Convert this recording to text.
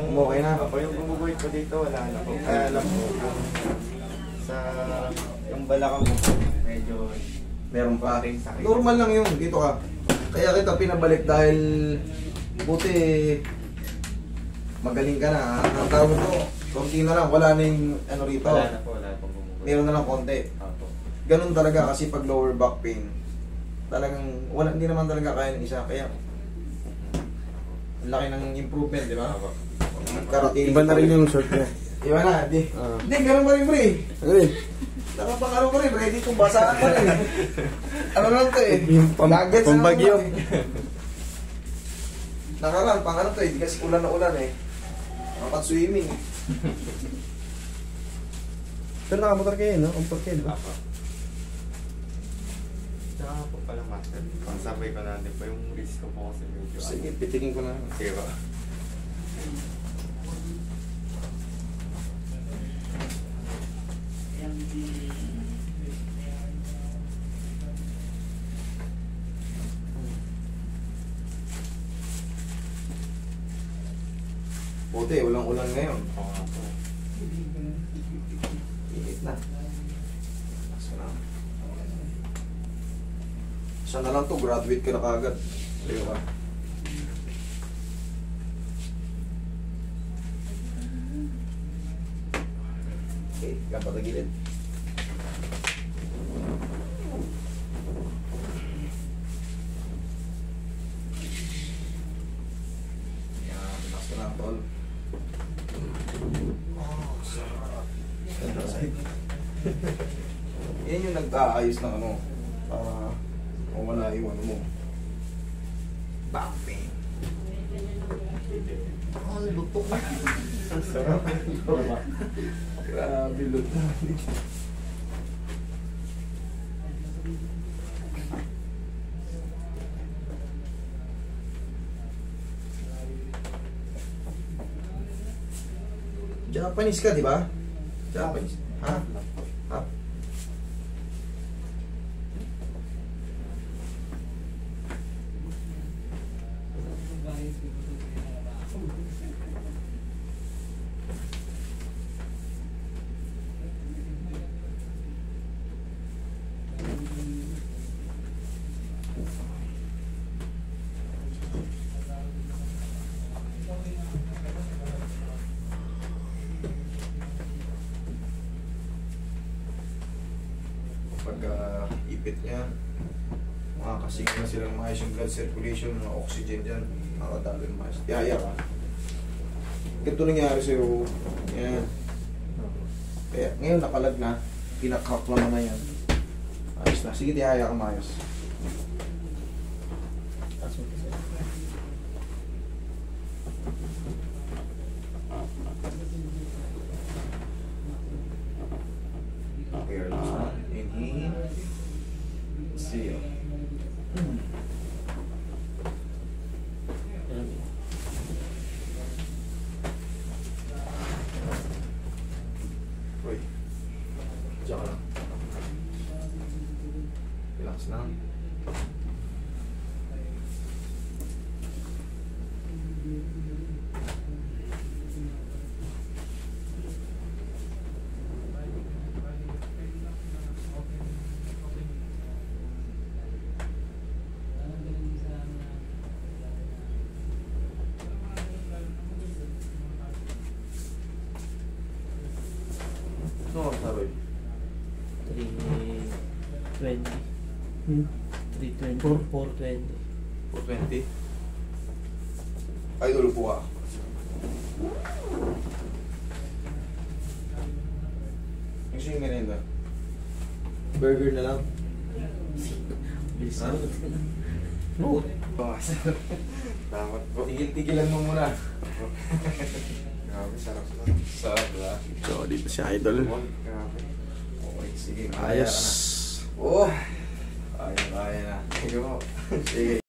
Okay na. Ako yung gumuguhit ko dito, wala na po. Kaya alam ko, sa yung balakang mo, medyo Meron pa. sakit. Normal lang yun. Dito ka. Kaya kita pinabalik dahil buti magaling ka na. Ang tawag ko, konti na lang. Wala na yung ano rito. Wala na po, wala pong gumuguhit. Meron na lang konti. Opo. Ganun talaga kasi pag lower back pain, talagang wala, hindi naman talaga kaya ng isa. Kaya ang laki ng improvement, di ba? Opo. Iba na rin yung short niya. Iba na, di. Hindi, ganun pa rin, pre. Nakapang ano pa rin, ready kung basaan pa rin. Ano lang to eh. Yung Nuggets na pambagyo. lang to eh. Nakaraan, pang ano to eh. Di kasi ulan na ulan eh. Dapat swimming eh. Pero nakamotor kayo, no? Ang porke, di ba? Opo. Tsaka po pala master, pangsabay ko natin po yung wrist ko po kasi medyo Sige, pitikin ko na. Sige po. Buti, ulang ulan ngayon. Oo nga po. Init na. Isa na lang to, graduate ka na kagad. Ayaw ka. Okay, kapatagilid. Yan, relax ka lang, tol. Oh, sarap. Yan yung nag-aayos ng ano, para mawala yung ano mo. Back pain. Oh, lutok na. Ang sarap. Grabe, lutok. Japanese ka, di ba? Japanese. Ha? Ha? Pagka ipit niya, makakasing na silang maayos yung blood circulation, mga oxygen dyan, makakadalo yung maayos. Tiyaya ka. Ganito nangyari sa'yo. Yan. Kaya ngayon nakalag na, pinakak lang naman yan. Ayos na. Sige, tiyaya ka maayos. Okay, relax na. Inhale. Exhale. Uy. Diyan ka lang. Relax lang. No, Saroy. 320. 320. 420. 420. Idol po ka. Yung siyang ganyan ba? Burger na lang. Bilis Ha? na. No. Damat po. Tigil-tigilan mo muna. Grabe, sarap na. Sarap ba? So, dito si Idol. Grabe. Okay, sige. Ayos. Oh! Kaya na. Sige po. Sige.